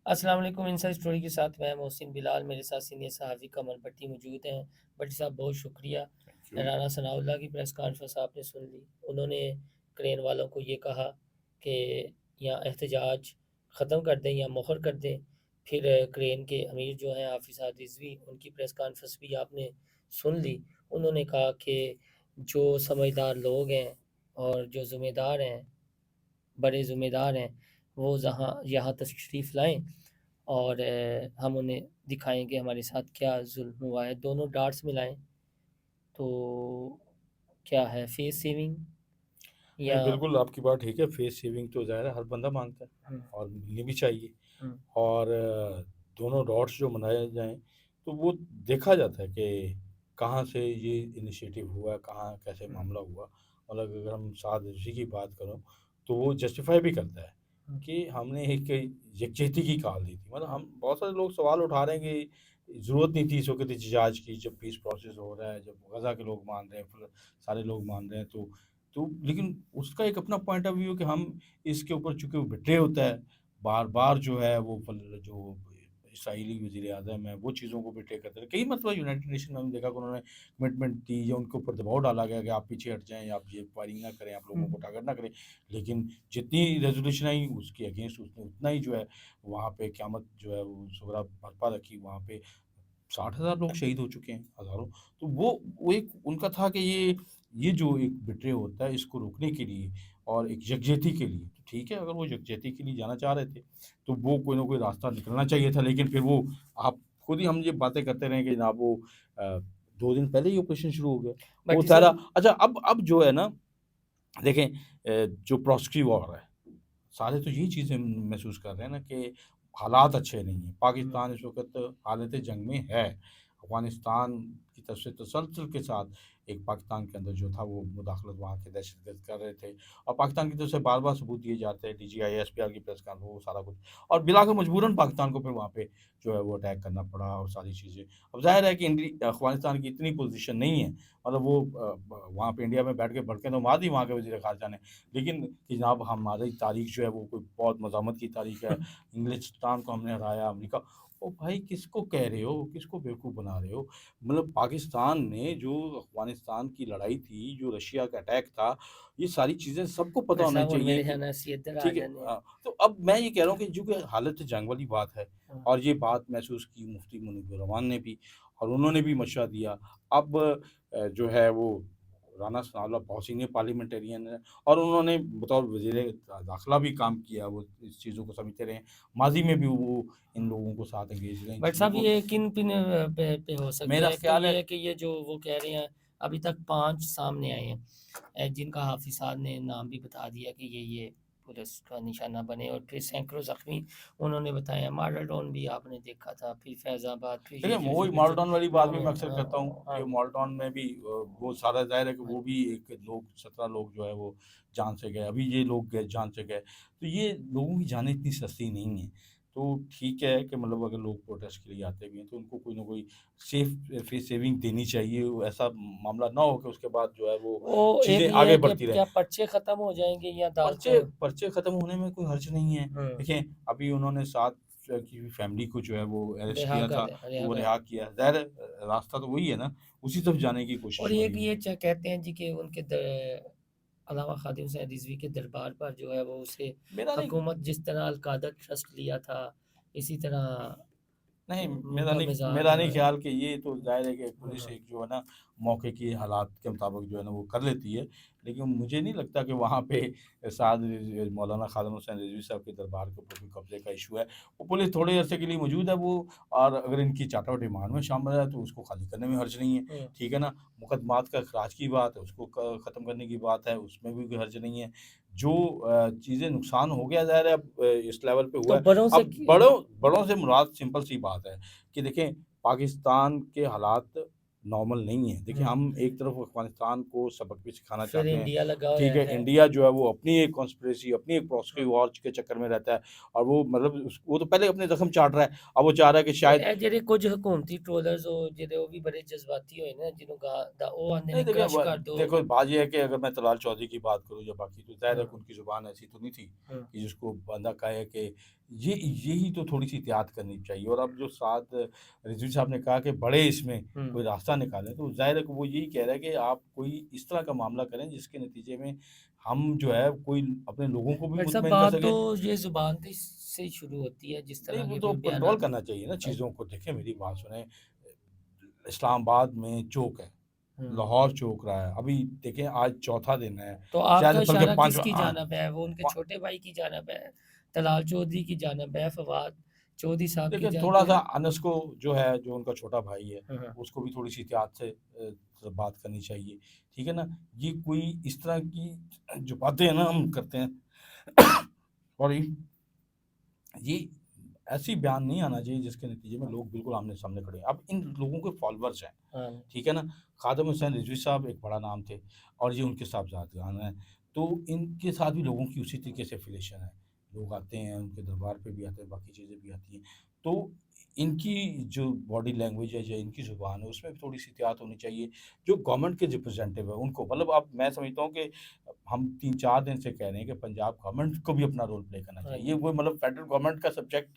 अस्सलाम वालेकुम। Inside story के साथ मैं मोहसिन बिलाल, मेरे साथ सीनियर सहाफ़ी कमल भट्टी मौजूद हैं। भट्टी साहब बहुत शुक्रिया। क्यों? राना सनाउल्लाह की प्रेस कॉन्फ्रेंस आपने सुन ली। उन्होंने क्रेन वालों को ये कहा कि या एहतजाज ख़त्म कर दें या मुहर कर दें। फिर क्रेन के अमीर जो हैं हाफिज़ साद रिज़वी, उनकी प्रेस कॉन्फ्रेंस भी आपने सुन ली। उन्होंने कहा कि जो समझदार लोग हैं और जो ज़िम्मेदार हैं, बड़े ज़िम्मेदार हैं, वो जहाँ यहाँ तशरीफ़ लाएँ और हम उन्हें दिखाएँ कि हमारे साथ क्या ज़ुल्म हुआ है। दोनों डार्ट्स मिलाएँ तो क्या है, फेस सेविंग नहीं, या बिल्कुल आपकी बात ठीक है। फेस सेविंग तो ज़ाहिर है हर बंदा मांगता है हुँ, और मिलनी भी चाहिए। हुँ, और दोनों डॉट्स जो मनाए जाएँ, तो वो देखा जाता है कि कहाँ से ये इनिशिएटिव हुआ, कहाँ कैसे हुँ, मामला हुआ। मतलब अगर हम साद रिज़वी की बात करूँ, तो वो जस्टिफ़ाई भी करता है हुँ, कि हमने एक यकजहती की कॉल दी थी। मतलब हुँ, हम बहुत सारे लोग सवाल उठा रहे हैं कि ज़रूरत नहीं थी इस वक़्त एहतजाज की, जब पीस प्रोसेस हो रहा है, जब गज़ा के लोग मान रहे हैं, फिर सारे लोग मान रहे हैं, तो लेकिन उसका एक अपना पॉइंट ऑफ व्यू कि हम इसके ऊपर चूँकि वो बिट्रे होता है, बार-बार जो है वो जो इसराइली वज़ीर-ए-आज़म है, वो चीज़ों को बिट्रे करते रहे। कई मरतबा यूनाइटेड नेशन में हमने देखा कि उन्होंने कमिटमेंट दी या उनके ऊपर दबाव डाला गया कि आप पीछे हट जाएँ, आप ये फायरिंग ना करें, आप हुँ। लोगों को टारगेट ना करें। लेकिन जितनी रेज़ोल्यूशन आई उसके अगेंस्ट उसने उतना ही जो है वहाँ पे क़यामत जो है वो सुगरा बरपा रखी। वहाँ पे 60,000 लोग शहीद हो चुके हैं, हज़ारों। तो वो एक उनका था कि ये जो एक बिट्रे होता है इसको रोकने के लिए और एक यकजहती के लिए, तो ठीक है अगर वो यकजहती के लिए जाना चाह रहे थे, तो वो कोई ना कोई रास्ता निकलना चाहिए था। लेकिन फिर वो आप खुद ही हम ये बातें करते रहे कि जनाब वो 2 दिन पहले ही ऑपरेशन शुरू हो गया। वो भट्टी सारा साहब अच्छा अब जो है ना देखें जो प्रोसिक्यूट वॉर है, सारे तो यही चीज़ें महसूस कर रहे हैं ना कि हालात अच्छे नहीं हैं। हुँ, पाकिस्तान इस वक़्त हालत जंग में है। अफ़गानिस्तान की तरफ से तसलसल के साथ एक पाकिस्तान के अंदर जो था वो मुदाखलत वहाँ के दहशतगर्द कर रहे थे और पाकिस्तान की तरफ से बार-बार सबूत दिए जाते हैं, डीजीआई, एसपीआर की प्रेस कॉन्फ्रेंस वो सारा कुछ और बिलाकर मजबूरन पाकिस्तान को फिर वहाँ पे जो है वो अटैक करना पड़ा और सारी चीज़ें। अब ज़ाहिर है कि अफ़गानिस्तान की इतनी पोज़ीशन नहीं है, मतलब वो वहाँ पे इंडिया में बैठ के भड़के तो मार दी वहाँ के वज़ीर ख़ारिजा ने। लेकिन कि जनाब हमारी तारीख जो है वो कोई बहुत मज़ामत की तारीख है, इंग्लिस्तान को हमने हराया, अमेरिका ओ भाई किसको कह रहे हो? किसको बेवकूफ़ बना रहे हो? मतलब पाकिस्तान ने जो अफ़गानिस्तान की लड़ाई थी, जो रशिया का अटैक था, ये सारी चीज़ें सबको पता भट्टी होना साहब हुण चाहिए मेरे कि ख्याल नाल असीं इधर आ ठीक है जाने आं। तो अब मैं ये कह रहा हूँ कि चूँकि हालत जंग वाली बात है हाँ, और ये बात महसूस की मुफ्ती मुनीर रहमान ने भी और उन्होंने भी मशवरा दिया। अब जो है वो राना सनाउल्लाह बहुत सीनियर पार्लियामेंटेरियन है और उन्होंने बतौर वज़ीर दाखिला भी काम किया, वो इस चीज़ों को समझते रहे। माज़ी में भी वो इन हाँ। लोगों को साथ एंगेज रहे इन भट्टी चीज़ों साहब को ये किन पिन पे हो सकता है? मेरा एक तो ख़्याल ये है है कि ये जो वो कह रहे हैं, अभी तक 5 सामने आए हैं, जिनका हाफिज़ साहब ने नाम भी बता दिया कि ये पुलिस का निशाना बने और फिर सैकड़ों ज़ख्मी उन्होंने बताया। मॉडल टाउन भी आपने देखा था, फिर फैज़ाबाद, फिर देखिए, ये वही फिर जो मॉल-टाउन वाली बात नाम भी है मैं अक्सर करता हूँ हाँ कि जी, मॉल-टाउन में भी वो सारा ज़ाहिर है कि हाँ वो जी। भी एक लोग 17 लोग जो है वो जान से गए। अभी ये लोग गए जान से गए। तो ये लोगों की जानें इतनी सस्ती नहीं हैं। तो ठीक है कि मतलब अगर लोग प्रोटेस्ट के लिए आते भी हैं तो उनको कोई ना कोई सेफ फेस सेविंग देनी चाहिए। वो ऐसा मामला ना हो कि उसके बाद जो है वो वो एक चीज़ें ये आगे है कि बढ़ती रहें। क्या पर्चे ख़त्म हो जाएँगे या दाल पर्चे पर्चे ख़त्म होने में कोई हर्ज नहीं है। हुँ, देखें, अभी उन्होंने 7 की फैमिली को जो है वो अरेस्ट किया था, तो रिहा वो कर रिहा किया। ज़ाहिर है रास्ता तो वही है ना, उसी तरफ जाने की और कोशिश हो एक रही है। ये कहते हैं जी कि उनके अलावा खादिम हुसैन रिज़वी के दरबार पर जो है वो उसे मेरा नहीं हुकूमत जिस तरह अल-कादा ट्रस्ट लिया था, इसी तरह नहीं, उनका मज़ार मेरा जो नहीं है ख़्याल कि ये तो ज़ाहिर है कि हाँ, पुलिस हाँ। एक जो है ना मौके की हालात के मुताबिक जो है ना वो कर लेती है। लेकिन मुझे नहीं लगता कि वहाँ पे मौलाना खादिम हुसैन रिज़वी साहब के दरबार के ऊपर कोई कब्ज़े का इश्यू है। वो पुलिस थोड़े अरसे के लिए मौजूद है वो और अगर इनकी चार्टर डिमांड में शामिल है तो उसको खाली करने में हर्ज नहीं है। हुँ, ठीक है ना? मुकदमात का अखराज की बात है, उसको क ख़त्म करने की बात है, उसमें भी कोई हर्ज नहीं है। जो चीज़ें नुकसान हो गया ज़ाहिर है अब इस लेवल पे तो हुआ है। बड़ों से अब कि बड़ों से मुराद सिंपल सी बात है कि देखें पाकिस्तान के हालात नॉर्मल नहीं है। देखिए, हम एक तरफ अफ़गानिस्तान को सबक भी सिखाना फिर चाहते हैं, इंडिया लगा ठीक हुआ है? है। इंडिया जो है वो अपनी एक कॉन्स्पिरेसी, अपनी एक प्रॉक्सी हाँ। वॉर के चक्कर में रहता है और वो मतलब वो तो पहले अपने ज़ख्म चाट रहा है, अब वो चाह रहा है कि ਤੇ शायद ਇਹ ਜਿਹੜੇ ਕੁਝ ਹਕੂਮਤੀ ਟ੍ਰੋਲਰਸ ਜਿਹੜੇ ਉਹ ਵੀ ਬੜੇ ਜਜ਼ਬਾਤੀ होए ना जिन्हों ਉਹ ਆਂਦੇ नहीं ਨੇ देखिए, क्रश कर दो। देखो बात ये है कि अगर मैं तलाल चौधरी की बात करूँ या बाकी तो ज़ाहिर है कि हाँ, उनकी ज़ुबान ऐसी तो नहीं थी हाँ, कि जिसको बंदा कहे कि यही तो थोड़ी-सी एहतियात करनी चाहिए। और अब जो साथ रिजवी साहब ने कहा कि बड़े इसमें हुँ। कोई रास्ता निकालें, तो ज़ाहिर है कि वो यही कह रहा है कि आप कोई इस तरह का मामला करें जिसके नतीजे में हम जो है कोई अपने लोगों को भी बट साहब मुतमईन कर बात तो सकें। ये ज़ुबान से ही शुरू होती है जिस नहीं, तरह वो के तो कोई कंट्रोल बयानात करना चाहिए ना हाँ चीज़ों जी। को। देखिए मेरी बात सुनें, इस्लामाबाद में चौक है, हुँ। लाहौर चौक रहा है। अभी देखें आज चौथा दिन है, तो शायद आपका बल्कि इशारा 5वाँ किसकी जानब है? वो उनके प छोटे भाई की जानब है, तलाल चौधरी की जानब है, फवाद चौधरी साहब की देखिए, जानब थोड़ा-सा है? अनस को जो है, जो उनका छोटा भाई है, हाँ, हाँ। उसको भी थोड़ी-सी एहतियात से बात करनी चाहिए, ठीक है ना? ये कोई इस तरह की जो बातें हैं ना हम करते हैं और ये ऐसी बयान नहीं आना चाहिए जिसके नतीजे में लोग बिल्कुल आमने-सामने खड़े हों। अब इन लोगों के फॉलोअर्स हैं, हाँ, ठीक है ना? खादिम हुसैन रिज़वी साहब एक बड़ा नाम थे और ये उनके साहबजादगान हैं, तो इनके साथ भी लोगों की उसी तरीके से एफ़िलिएशन है। लोग आते हैं, उनके दरबार पे भी आते हैं, बाकी चीज़ें भी आती हैं। तो इनकी जो बॉडी लैंग्वेज है या इनकी ज़ुबान है, उसमें भी थोड़ी-सी एहतियात होनी चाहिए। जो गवर्नमेंट के रिप्रेजेंटेटिव हैं, उनको मतलब अब मैं समझता हूँ कि हम 3-4 दिन से कह रहे हैं कि पंजाब गवर्नमेंट को भी अपना रोल प्ले करना हाँ चाहिए। ये जी। वो मतलब फेडरल गवर्नमेंट का सब्जेक्ट,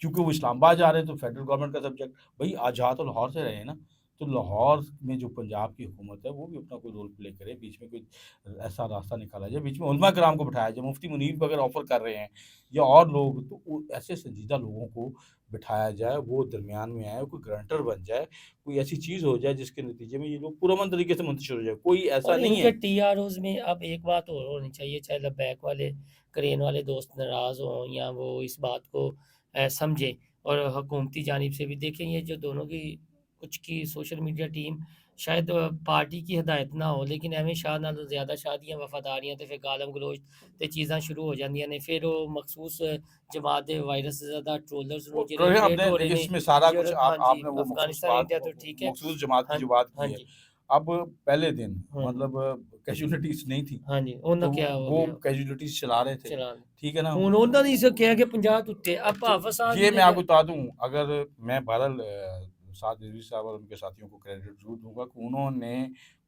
क्योंकि वो इस्लामाबाद जा रहे हैं तो फेडरल गवर्नमेंट का सब्जेक्ट, भई जा तो लाहौर से रहे हैं ना, तो लाहौर में जो पंजाब की हुकूमत है वो भी अपना कोई रोल प्ले करे, बीच में कोई ऐसा रास्ता निकाला जाए, बीच में उलमा किराम को बिठाया जाए, मुफ्ती मुनीर अगर ऑफ़र कर रहे हैं या और लोग, तो वो ऐसे संजीदा लोगों को बिठाया जाए, वो दरमियान में आए, कोई गारंटर बन जाए, कोई ऐसी चीज़ हो जाए जिसके नतीजे में ये लोग पुरअमन तरीके से मुंतशिर हो जाए। कोई ऐसा और नहीं इनके है। टीआरओज़ में अब एक बात और होनी चाहिए, चाहे लबैक वाले, क्रेन वाले दोस्त नाराज़ हों या वो इस बात को समझें और हुकूमती जानिब से भी देखें, ये जो दोनों की कुछ की सोशल मीडिया टीम शायद पार्टी की हिदायत ना हो, लेकिन एवें शाह नालों ज़्यादा शाह दियां वफ़ादारियां ते फिर गालम गलोच ते चीज़ां शुरू हो जांदियां ने। फिर वो मखसूस जमात दे वायरस से ज़्यादा ट्रोलर्स वो नूं जेह्ड़े रहे ट्रेंड आपने हो रहे देखिए ने, इसमें सारा कुछ यूरोप हाँ जी, आपने वो अफ़गानिस्तान, इंडिया तो ठीक है। मखसूस जमात की हाँ, जो बात की हाँ है। जी, अब पहले दिन हाँ जी। मतलब कैज़ुअलिटीज़ नहीं थी, हाँ जी, ਉਹਨਾਂ तो ਕਿਆ ਹੋ वो ਗਿਆ कैज़ुअलिटीज़ चला रहे थे, ਚਲਾਨ। ठीक है ना? ਹੁਣ ਉਹਨਾਂ ਨੇ ਇਸ ਕਿਹਾ कि 50 ਤੋਂ ਉੱਤੇ अब तो हाफ़िज़ साहब ये भी मैं ने आपको बता दूँ, अगर मैं बहरहाल साद रिज़वी साहब और उनके साथियों को क्रेडिट ज़रूर दूँगा कि उन्होंने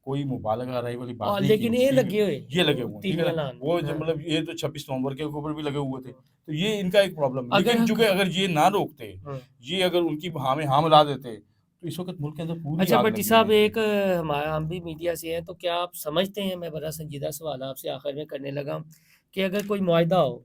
कोई मुबालगा राई वाली बात नहीं की, लेकिन ये ठीक है? लगे हुए ये लगे हुए हैं, ठीक है तीलियां ना? लान। वो जो हाँ, मतलब ये तो 26 नवंबर के ऊपर भी लगे हुए थे, हाँ। तो ये इनका एक प्रॉब्लम है। अगर लेकिन हक चूँकि अगर ये ना रोकते, हाँ। ये अगर उनकी हाँ में हाँ मिला देते, तो इस वक़्त मुल्क के अंदर पूरी अच्छा आग भट्टी लगी हुई साहब होती। एक हमारा हम भी मीडिया से हैं, तो क्या आप समझते हैं, मैं बड़ा संजीदा सवाल आपसे आखिर में करने लगा हूँ, कि अगर कोई मुआहिदा हो,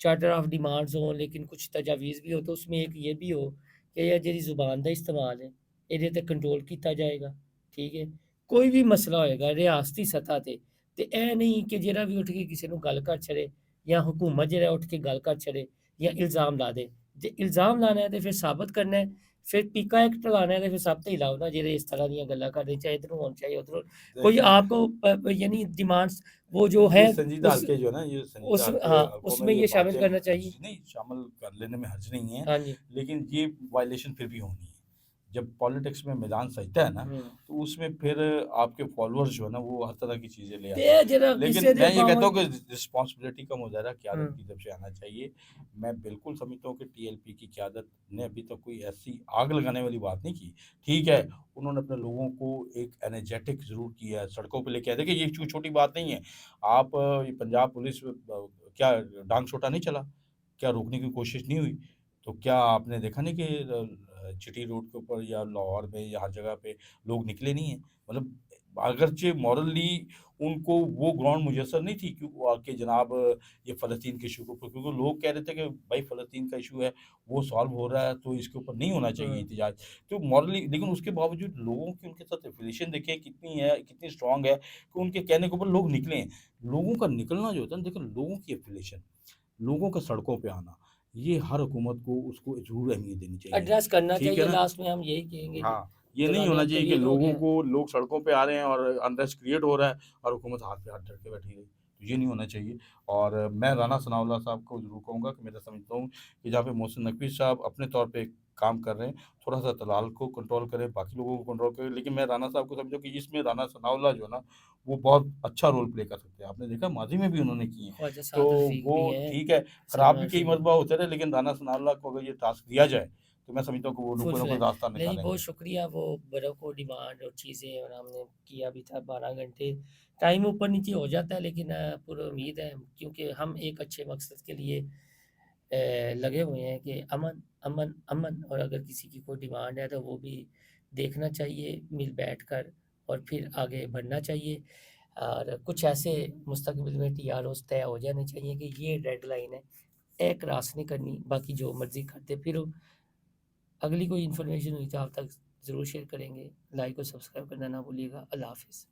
चार्टर ऑफ डिमांड्स हों, लेकिन कुछ तजावीज़ भी हो, तो उसमें एक ये भी हो कि ये जेह्ड़ी ज़ुबान दा इस्तेमाल है, ਇਹਦੇ ਤੇ कंट्रोल ਕੀਤਾ ਜਾਏਗਾ, ठीक है? ਕੋਈ ਵੀ ਮਸਲਾ ਹੋਏਗਾ ਰਿਆਸਤੀ ਸਤ੍ਹਾ ਤੇ ਇਹ ਨਹੀਂ ਕਿ ਜਿਹੜਾ ਵੀ ਉੱਠ ਕੇ ਕਿਸੇ ਨੂੰ ਗੱਲ ਕਰ ਛੱਡੇ ਜਾਂ ਹੁਕੂਮਤ ਜਿਹੜਾ ਉੱਠ ਕੇ ਗੱਲ ਕਰ ਛੱਡੇ ਜਾਂ ਇਲਜ਼ਾਮ ਲਾ ਦੇ। ਜੇ ਇਲਜ਼ਾਮ ਲਾਣਾ ਹੈ ਤੇ ਫਿਰ ਸਾਬਤ करना है, फिर पीका एक्ट लाना है तो फिर सब ते ही लाओ ना ਜਿਹੜੇ ਇਸ ਤਰ੍ਹਾਂ ਦੀਆਂ ਗੱਲਾਂ ਕਰਦੇ, ਚਾਹੇ ਇੱਧਰੋਂ ਹੋਣ ਚਾਹੇ ਉੱਧਰੋਂ। कोई देखिए, आपको यानी डिमांड्स वो जो है ये संजीदा उस हल्के जो है ना, ये संजीदा उस हाँ, हल्कों में उसमें ये ये शामिल बातें करना चाहिए। नहीं शामिल कर लेने में हर्ज नहीं है, हाँ जी। लेकिन ये वायलेशन फिर भी होनी है। जब पॉलिटिक्स में मैदान सजता है ना, हुँ। तो उसमें फिर आपके फॉलोअर्स जो है ना, वो हर तरह की चीज़ें ले ते आते हैं। जरा लेकिन किसे दे मैं ये कहता पावन हूँ कि रिस्पॉन्सिबिलिटी का मुजाहरा हुँ। क़यादत की तरफ से आना चाहिए। मैं बिल्कुल समझता हूँ कि टीएलपी की क़यादत ने अभी तक कोई ऐसी आग लगाने वाली बात नहीं की। ठीक है, उन्होंने अपने लोगों को एक एनर्जेटिक ज़रूर किया है, सड़कों पे लेके आए। देखिए, ये छोटी बात नहीं है। आप ये पंजाब पुलिस क्या डांग छोटा नहीं चला? क्या रोकने की कोशिश नहीं हुई? तो क्या आपने देखा नहीं कि चिटी रोड के ऊपर या लाहौर में या हर जगह पे लोग निकले नहीं हैं? मतलब अगरचे मॉरली उनको वो ग्राउंड मुयस्सर नहीं थी कि जनाब ये फ़लस्तीन के इश्यू के ऊपर, क्योंकि लोग कह रहे थे कि भाई फ़लस्तीन का इश्यू है, वो सॉल्व हो रहा है तो इसके ऊपर नहीं होना चाहिए हुँ। एहतजाज। तो मॉरली लेकिन उसके बावजूद लोगों की उनके साथ एफ़िलिएशन देखिए कितनी है, कितनी स्ट्रॉन्ग है कि उनके कहने के ऊपर लोग निकले हैं। लोगों का निकलना जो होता है ना, देखो लोगों की एफ़िलिएशन, लोगों का सड़कों पे आना, ये हर हुकूमत को उसको ज़रूर अहमियत देनी चाहिए। एड्रेस करना ठीक है चाहिए, ना? लास्ट में हम यही कहेंगे कि हाँ, ये नहीं दौरान होना चाहिए कि अक़लियत हो लोगों गया। को लोग सड़कों पे आ रहे हैं और अनरेस्ट क्रिएट हो रहा है और हुकूमत हाथ पे हाथ धर के बैठी रही। तो ये नहीं होना चाहिए। और मैं राना सनाउल्लाह साहब को ज़रूर कहूँगा कि मैं तो समझता हूँ कि जहाँ पे मोहसिन नकवी साहब अपने तौर पे काम कर रहे हैं, थोड़ा-सा दलाल को कंट्रोल करें, बाकी लोगों को कंट्रोल करें। लेकिन मैं राणा साहब को समझता हूँ कि इसमें राणा सनाउल्लाह जो है ना, वो बहुत अच्छा रोल प्ले कर सकते हैं। आपने देखा माज़ी में भी उन्होंने किए हैं। ख्वाजा तो साद रफ़ीक वो भी हैं, ठीक है, खराब भी सलमान कई फ़िल्मी। मर्तबा होते रहे, लेकिन राणा सनाउल्लाह को अगर ये टास्क दिया जाए, तो मैं समझता हूँ कि वो कोई ना फुलफ़िल कोई है। रास्ता नहीं, बहुत निकालेंगे। शुक्रिया, वो बड़ों को डिमांड और चीज़ें, और हमने किया भी था 12 घंटे। टाइम ऊपर-नीचे हो जाता है, लेकिन पूरी उम्मीद है, क्योंकि हम एक अच्छे मकसद के लिए लगे हुए हैं कि अमन, अमन, अमन, और अगर किसी की कोई डिमांड है तो वो भी देखना चाहिए मिल बैठकर, और फिर आगे बढ़ना चाहिए। और कुछ ऐसे मुस्तकबिल में टीआरओज़ तय हो जाने चाहिए कि ये डेडलाइन है, क्रॉस नहीं करनी, बाकी जो मर्ज़ी करते फिरो। अगली कोई इन्फॉर्मेशन हुई तो आप तक ज़रूर शेयर करेंगे। लाइक और सब्सक्राइब करना ना भूलिएगा। अल्लाह हाफ़िज़।